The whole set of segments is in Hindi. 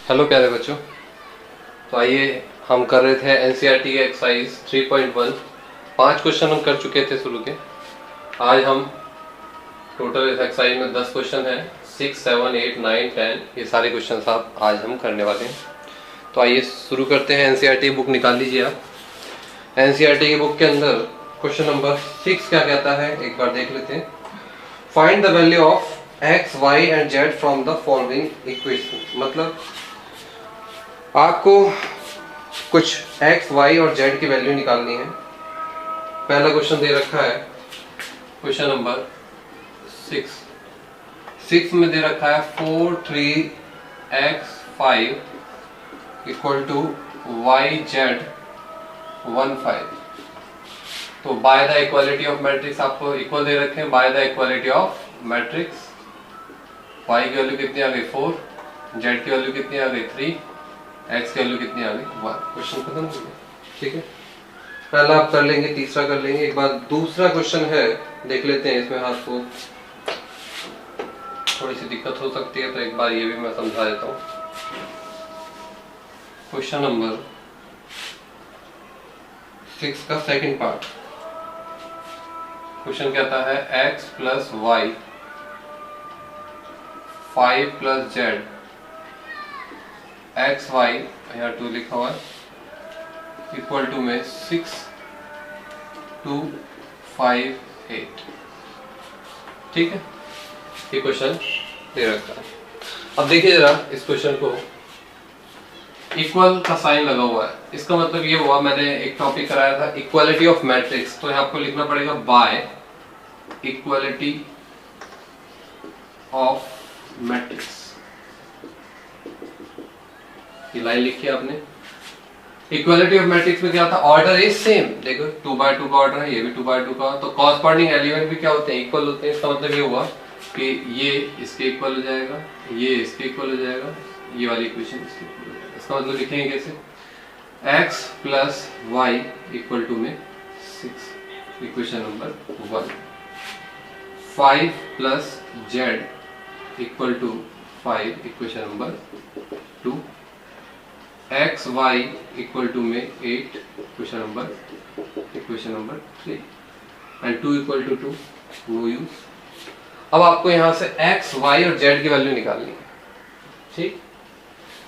हेलो प्यारे बच्चों। तो आइए हम कर रहे थे एनसीईआरटी के एक्सरसाइज 3.1। 5 क्वेश्चन हम कर चुके थे शुरू के। आज हम टोटल इस एक्सरसाइज में 10 क्वेश्चन हैं। 6, 7, 8, 9, 10 ये सारे क्वेश्चन आप आज हम करने वाले हैं। तो आइए शुरू करते हैं। एनसीईआरटी बुक निकाल लीजिए आप। एनसीईआरटी की बुक के अंदर क्वेश्चन नंबर 6 क्या कहता है एक बार देख लेते हैं। Find the value of x, y and z from the following equation. मतलब आपको कुछ x, y और z की वैल्यू निकालनी है। पहला क्वेश्चन दे रखा है क्वेश्चन नंबर 6 में दे रखा है 4, 3x, 5 equal to y, z 1, 5। तो by the equality of matrix आपको इक्वल दे रखे हैं। By the equality of matrix y की वैल्यू कितनी आ गई 4, z की वैल्यू कितनी आ गई 3, x की वैल्यू कितनी आ गई 1। क्वेश्चन खत्म हो गया। ठीक है, पहला आप कर लेंगे, तीसरा कर लेंगे। एक बार दूसरा क्वेश्चन है देख लेते हैं। इसमें आपको थोड़ी सी दिक्कत हो सकती है तो एक बार ये भी मैं समझा देता हूँ। क्वेश्चन नंबर 6 का सेकंड पार्ट। क्वेश्चन कहता है x plus y 5 plus z x y यहाँ 2 लिखा हुआ है इक्वल टू में 6, 2, 5, 8। ठीक है, ये क्वेश्चन दे रखा है। अब देखिए जरा इस क्वेश्चन को, इक्वल का साइन लगा हुआ है। इसका मतलब ये हुआ, मैंने एक टॉपिक कराया था इक्वालिटी ऑफ मैट्रिक्स। तो यहाँ आपको लिखना पड़ेगा बाय इक्वालिटी ऑफ मैट्रिक्स। ये लाइन लिखी है आपने। इक्वालिटी ऑफ मैट्रिक्स में क्या था, ऑर्डर इज सेम। देखो 2x2 का ऑर्डर है, ये भी 2x2 का। तो कॉरस्पॉन्डिंग एलिमेंट भी क्या होते हैं, इक्वल होते हैं। इसका मतलब ये हुआ कि ये इसके इक्वल हो जाएगा, ये इसके इक्वल हो जाएगा, ये वाली इक्वेशन इसके इक्वल हो जाएगा। इसका मतलब लिखेंगे कैसे, x plus y equal to में 6 equation number 1, 5 plus z equal to 5 equation number 2, x y equal to में 8 equation number 3 and 2 equal to 2 no use. अब आपको यहां से एक्स, वाई और जेड की वैल्यू निकालनी है। ठीक,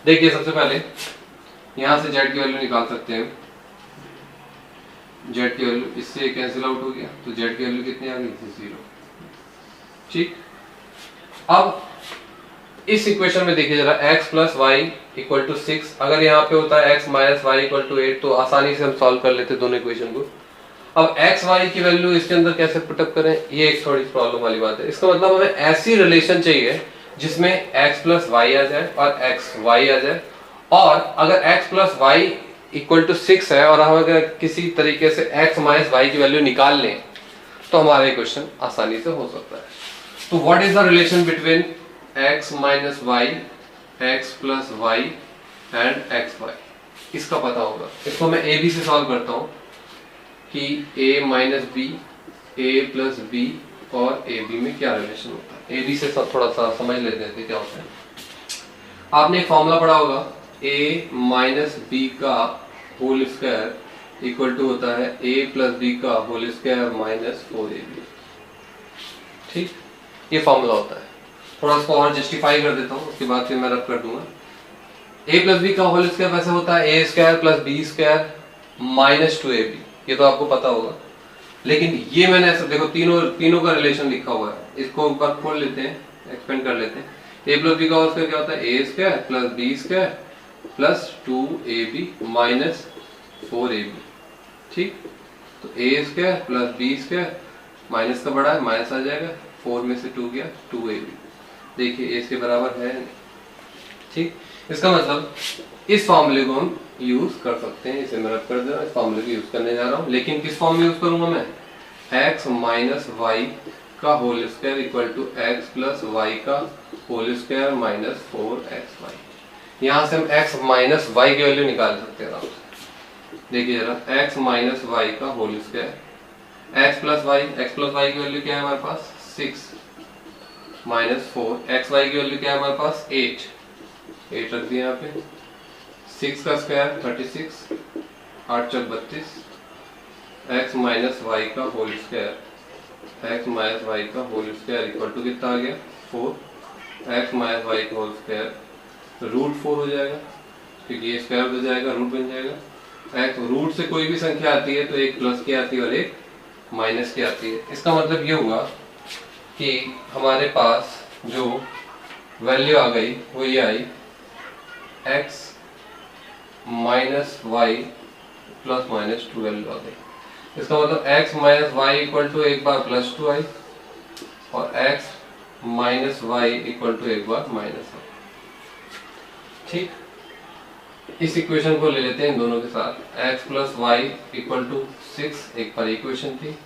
देखिए सबसे पहले यहां से जेड की वैल्यू निकाल सकते हैं। जेड की वैल्यू इससे कैंसिल आउट हो गया, तो जेड की वैल्यू कितनी आ गई, 0। ठीक, अब इस इक्वेशन में देखिए जरा, x plus y equal to 6। अगर यहाँ पे होता है x minus y equal to 8 तो आसानी से हम सॉल्व कर लेते दोनों इक्वेशन को। अब x वाई की वैल्यू इसके अंदर कैसे पुटअप करें, ये एक थोड़ी प्रॉब्लम वाली बात है। इसका मतलब हमें ऐसी रिलेशन चाहिए जिसमें x प्लस वाई आ जाए और x वाई आ जाए। और अगर x plus y equal to 6 है और हम अगर किसी तरीके से x माइनस वाई की वैल्यू निकाल लें तो हमारा इक्वेशन आसानी से हो सकता है। तो what is the relation between x minus y, x plus y and x y, इसका पता होगा। इसको मैं ए बी से सॉल्व करता हूँ कि a minus b, a plus b और ए बी में क्या रिलेशन होता है। ए बी से थोड़ा सा समझ लेते हैं क्या होता है। आपने एक फॉर्मूला पढ़ा होगा, a माइनस बी का होल स्क्वायर इक्वल टू होता है a प्लस बी का होल स्क्वायर माइनस 4ab। ठीक, ये फॉर्मूला होता है। थोड़ा इसको और जस्टिफाई कर देता हूँ, उसके बाद फिर मैं रब कर दूंगा। a प्लस बी का होल स्क्वायर वैसे होता है a square plus b square minus 2ab। ये तो आपको पता होगा, लेकिन ये मैंने ऐसा देखो तीनों का रिलेशन लिखा हुआ है। इसको ऊपर खोल लेते हैं, एक्सपेंड कर लेते हैं। a प्लस बी का होल स्क्वायर क्या होता है, a square plus b square plus 2ab minus 4ab। ठीक, तो a square plus b square, minus का बड़ा है माइनस आ जाएगा, 4 में से 2 गया 2ab। देखिए इसके बराबर है। ठीक, इसका मतलब इस फॉर्मूले को हम यूज कर सकते हैं। इसे मैं रब कर दे रहा हूं, इस फॉर्मूले को यूज करने जा रहा हूं, लेकिन किस फॉर्म में यूज करूंगा मैं, x माइनस वाई का whole square equal to x plus y का होल स्क्वायर माइनस 4xy। यहां से हम x माइनस वाई की वैल्यू निकाल सकते हैं आराम से। देखिए जरा, x माइनस वाई का whole square, x plus y की वैल्यू क्या है हमारे पास, 6 माइनस 4, एक्स वाई की वैल्यू क्या है हमारे पास, 8 8 रख दिया यहाँ पे। 6 का स्क्वायर 36, 8 चौक 32, x माइनस वाई का whole square, x minus y का होल स्क्वायर इक्वल टू कितना आ गया 4। x माइनस वाई का होल स्क्वायर रूट 4 हो जाएगा, क्योंकि ये स्क्वायर हो जाएगा, रूट बन जाएगा। x रूट से कोई भी संख्या आती है तो एक प्लस की आती है और एक माइनस की आती है। इसका मतलब ये हुआ कि हमारे पास जो वैल्यू आ गई वो ये आई x minus y plus minus 2 value आ गई। इसका मतलब x minus y equal to एक बार प्लस 2 आई और x minus y equal to एक बार माइनस आई। ठीक, इस इक्वेशन को ले लेते हैं इन दोनों के साथ। x plus y equal to 6 एक बार इक्वेशन थी,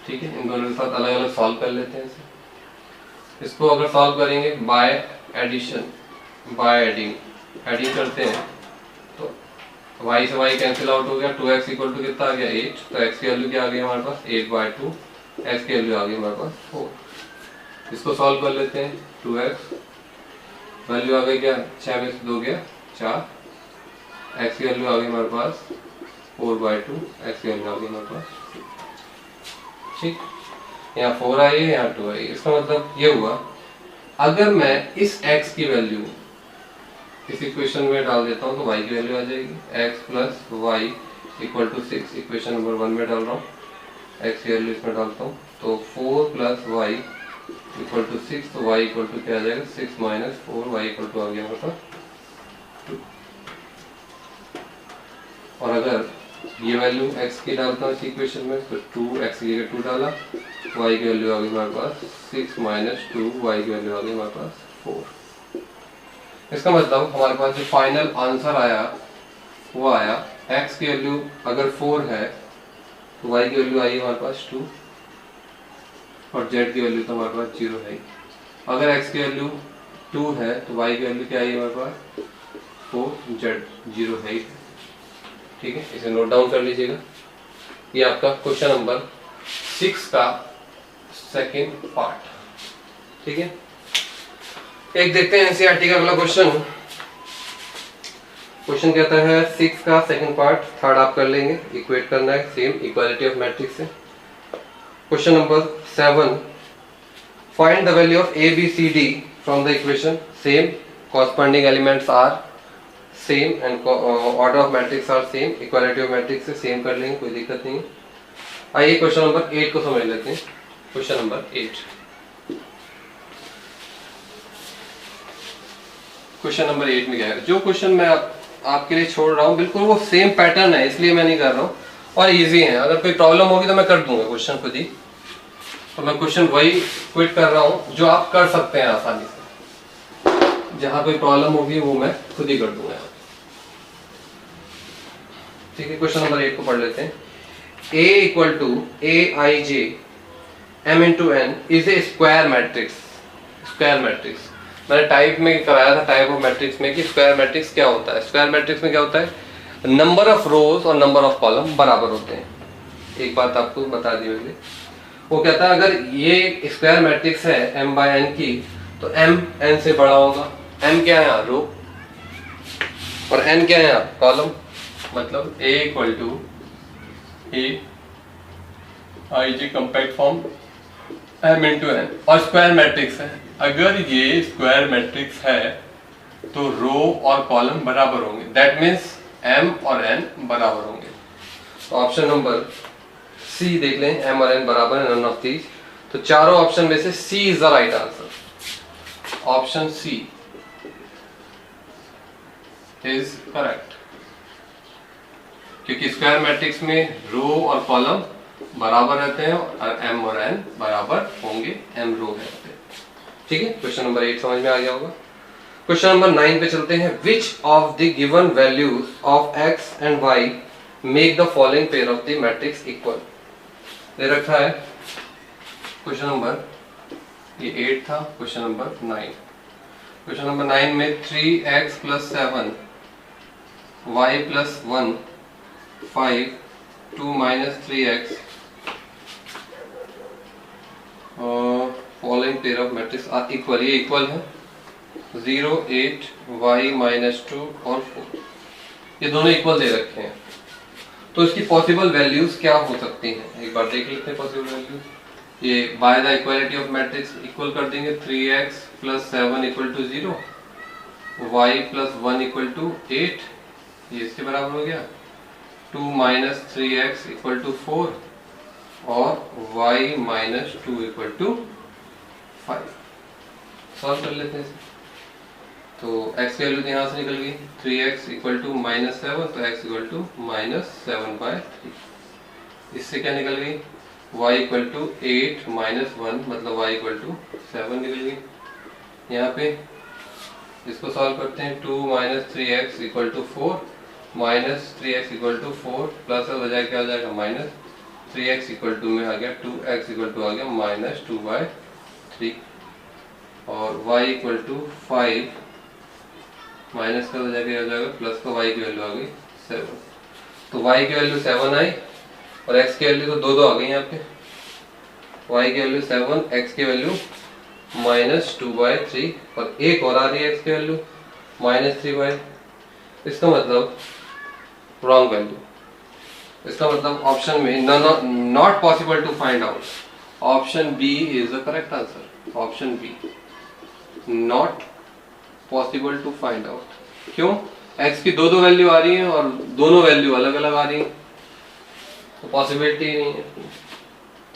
ठीक है। इन दोनों के साथ अलग अलग सॉल्व कर लेते हैं इसे। इसको अगर सॉल्व करेंगे बाय एडिशन, बाय एडिंग करते हैं तो y से y कैंसिल आउट हो गया। 2x इक्वल टू कितना आ गया 8, तो x की वैल्यू क्या आ गई हमारे पास 8/2, x की वैल्यू आ गई हमारे पास 4। इसको सॉल्व कर लेते हैं। 2x वैल्यू आ गई क्या 6 में से 2 गया 4, x की वैल्यू आ गई हमारे पास 4/2, x की वैल्यू आ गई हमारे पास। ठीक, यहाँ 4 आई है, यहाँ 2 आई है। इसका मतलब ये हुआ अगर मैं इस x की वैल्यू इस इक्वेशन में डाल देता हूँ तो y की वैल्यू आ जाएगी x plus y equal to 6। Equation number 1 में डाल रहा हूँ, x की वैल्यू इसमें डालता हूँ तो 4 प्लस वाई इक्वल टू 6, तो y इक्वल टू क्या आ जाएगा 6 माइनस 4, y इक्वल टू आ गया हमारे पास 2। और अगर ये वैल्यू x की डालता हूँ इस इक्वेशन में तो 2x की जगह 2 डाला, y की वैल्यू आ गई हमारे पास 6 माइनस 2, y की वैल्यू आ गई हमारे पास 4। इसका मतलब हमारे पास जो फाइनल आंसर आया वो आया x की वैल्यू अगर 4 है तो y की वैल्यू आई हमारे पास 2 और z की वैल्यू तो हमारे पास 0 है। अगर x की वैल्यू 2 है तो y की वैल्यू क्या आई हमारे पास 4, z 0 है। ठीक है, इसे नोट डाउन कर लीजिएगा। ये आपका क्वेश्चन नंबर 6 का सेकंड पार्ट। ठीक है, एक देखते हैं एनसीईआरटी का अगला क्वेश्चन। क्वेश्चन कहता है 6 का सेकंड पार्ट, थर्ड आप कर लेंगे, इक्वेट करना है सेम इक्वालिटी ऑफ मैट्रिक्स से। Question number 7, find the value of a b c d from the equation. Same, corresponding elements are same and order of matrix are same, equality of matrix से सेम कर लेंगे, कोई दिक्कत नहीं है। आइए क्वेश्चन नंबर 8 को समझ लेते हैं। क्वेश्चन नंबर 8, क्वेश्चन नंबर 8 में क्या है, जो क्वेश्चन मैं आपके लिए छोड़ रहा हूँ बिल्कुल वो सेम पैटर्न है, इसलिए मैं नहीं कर रहा हूँ और इजी है। अगर कोई प्रॉब्लम होगी तो मैं कर दूंगा क्वेश्चन खुद ही, तो मैं क्वेश्चन वही क्विट कर रहा हूँ जो आप कर सकते हैं आसानी से। जहां कोई प्रॉब्लम होगी वो मैं खुद ही कर दूंगा। ठीक है, क्वेश्चन नंबर 8 को पढ़ लेते हैं। A equal to Aij m into n is a square matrix. Square matrix मैंने टाइप में कराया था, टाइप ऑफ मैट्रिक्स में कि स्क्वायर मैट्रिक्स क्या होता है। स्क्वायर मैट्रिक्स में क्या होता है, नंबर ऑफ रोज और नंबर ऑफ कॉलम बराबर होते हैं। एक बात आपको बता दी मैंने, वो कहता है अगर ये स्क्वायर मैट्रिक्स है m/n की तो m n से बड़ा होगा। m क्या है यहाँ, रो, और n क्या है यहाँ, कॉलम। मतलब A equal to Aij compact form m into n, और स्क्वायर मैट्रिक्स है। अगर ये स्क्वायर मैट्रिक्स है तो रो और कॉलम बराबर होंगे, दैट मीन्स m और n बराबर होंगे। तो ऑप्शन नंबर सी देख लें, m और n बराबर है, नन ऑफ दीज। तो चारों ऑप्शन में से C is the right answer. Option C is correct, क्योंकि स्क्वायर मैट्रिक्स में रो और कॉलम बराबर रहते हैं और m और n बराबर होंगे, m रो है। ठीक है, क्वेश्चन नंबर 8 समझ में आ गया होगा। क्वेश्चन नंबर 9 पे चलते हैं। Which of the given values of x and y make the following pair of the matrix equal. दे रखा है क्वेश्चन नंबर, ये 8 था, क्वेश्चन नंबर 9। क्वेश्चन नंबर 9 में 3x plus 7 y plus 1 5 2 minus 3x following pair of matrix are equal. ये इक्वल है, 0, 8, y माइनस 2 और 4, ये दोनों इक्वल दे रखे हैं। तो इसकी पॉसिबल वैल्यूज क्या हो सकती हैं, एक बार देख लेते हैं पॉसिबल वैल्यूज। ये by the equality of matrix equal कर देंगे 3x + 7 = 0, y + 1 = 8, ये इसके बराबर हो गया। 2 - 3x = 4 और y - 2 = 5। सॉल्व कर लेते हैं। तो x की वैल्यू तो यहाँ से निकल गई 3x = -7, तो x = -7/3। इससे क्या निकल गई y = 8 - 1, मतलब y = 7 निकल गई। यहाँ पे इसको सॉल्व करते हैं। 2 - 3x = 4, -3x = 4, प्लस और बजाय क्या हो जाएगा माइनस, 3x = में आ गया 2x = आ गया -2/3 और y = 5, माइनस का बजाय क्या हो जाएगा प्लस का, y की वैल्यू आ गई 7। तो y की वैल्यू 7 आई और x की वैल्यू तो दो आ गई यहाँ पे। y की वैल्यू 7, x की वैल्यू -2/3 और एक और आ रही है x की वैल्यू -3/। इसका मतलब रॉन्ग वैल्यू, इसका मतलब ऑप्शन में not possible to find out. Option b is the correct answer. Option b not possible to find out. क्यों? x की दो वैल्यू आ रही है और दोनों वैल्यू अलग अलग आ रही है, तो पॉसिबिलिटी नहीं है।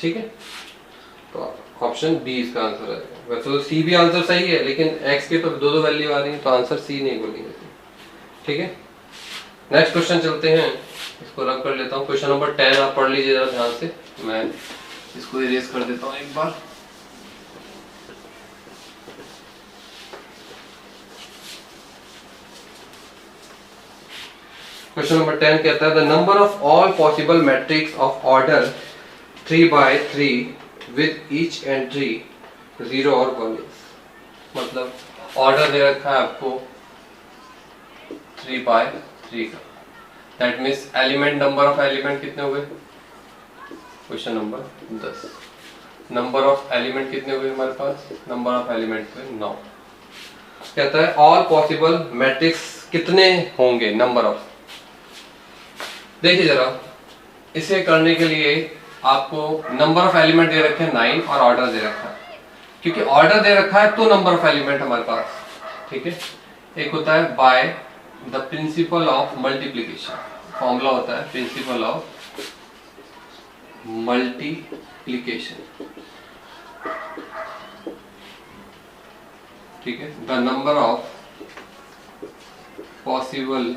ठीक है, तो ऑप्शन बी इसका आंसर है। वैसे तो सी भी आंसर सही है, लेकिन x की तो दो वैल्यू आ रही है, तो आंसर सी नहीं बोलेंगे। ठीक है, नेक्स्ट क्वेश्चन चलते हैं। इसको रब कर लेता हूँ। क्वेश्चन नंबर 10 आप पढ़ लीजिए जरा ध्यान से। मैं इसको इरेज कर देता हूँ एक बार। क्वेश्चन नंबर 10 कहता है the number of all possible matrix of order 3/3 with each entry 0 और 1 इज। मतलब ऑर्डर दे रखा है आपको 3/3 का, that means element, number of element कितने हुए? Question number 10। Number of element कितने हुए हमारे पास? नंबर ऑफ एलिमेंट हुए 9। कहता है ऑल पॉसिबल मैट्रिक्स कितने होंगे, नंबर ऑफ। देखिए जरा, इसे करने के लिए आपको नंबर ऑफ एलिमेंट दे रखे हैं 9 और ऑर्डर दे रखा है। क्योंकि ऑर्डर दे रखा है तो नंबर ऑफ एलिमेंट हमारे पास। ठीक है, एक होता है by the principle of multiplication, formula होता है प्रिंसिपल ऑफ मल्टीप्लीकेशन। ठीक है, the number of possible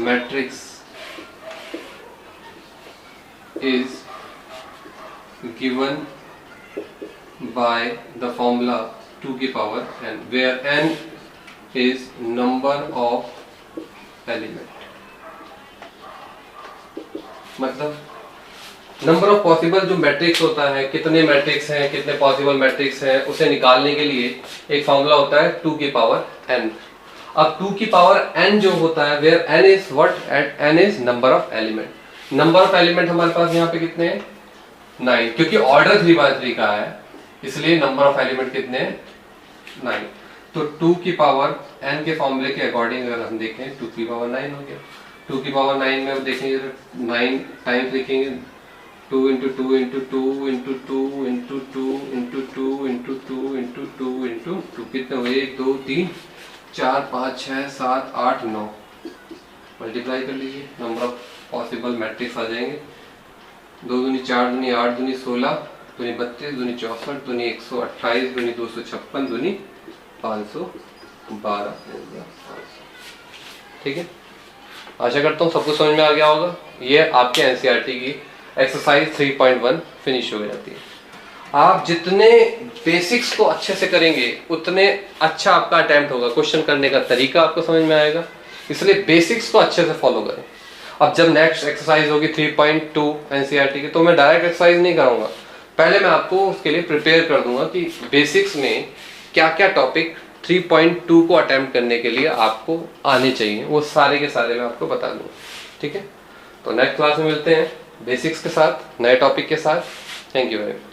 matrix is given by the formula 2 की power n, where n is number of element। मतलब नंबर ऑफ पॉसिबल जो मैट्रिक्स होता है, कितने मैट्रिक्स हैं, कितने पॉसिबल मैट्रिक्स हैं, उसे निकालने के लिए एक फॉर्मूला होता है 2 की पावर n। अब 2 की पावर n जो होता है, where n is what, n is number of element. Number of element हमारे पास यहाँ पे कितने हैं? 9। क्योंकि ऑर्डर 3/3 का है, इसलिए नंबर ऑफ एलिमेंट कितने हैं? 9। तो 2 की पावर n के फॉर्मूले के अकॉर्डिंग अगर हम देखें 2 की पावर 9 हो गया। 2 की पावर 9 में देखेंगे 9 टाइम्स लिखेंगे 2 × 2 × 2 × 2 × 2 × 2 × 2 × 2 × 2 कितने हुए? 1 2 3 4 5 6 7 8 9। मल्टीप्लाई कर लीजिए, नंबर ऑफ पॉसिबल मैट्रिक्स आ जाएंगे। 2 दूनी 4 दूनी 8 दूनी 16 दूनी 32 दूनी 64 दूनी 128 दूनी 256 दूनी 512। ठीक है, आशा करता हूँ सबको समझ में आ गया होगा। ये आपके एनसीईआरटी की एक्सरसाइज 3.1 फिनिश हो जाती है। आप जितने बेसिक्स को अच्छे से करेंगे उतने अच्छा आपका अटेम्प्ट होगा, क्वेश्चन करने का तरीका आपको समझ में आएगा, इसलिए बेसिक्स को अच्छे से फॉलो करें। अब जब नेक्स्ट एक्सरसाइज होगी 3.2 एनसीईआरटी की, तो मैं डायरेक्ट एक्सरसाइज नहीं कराऊंगा, पहले मैं आपको उसके लिए प्रिपेयर कर दूंगा कि बेसिक्स में क्या क्या टॉपिक 3.2 को अटेम्प्ट करने के लिए आपको आने चाहिए, वो सारे के सारे मैं आपको बता दूंगा। ठीक है, तो नेक्स्ट क्लास में मिलते हैं बेसिक्स के साथ, नए टॉपिक के साथ। Thank you very much.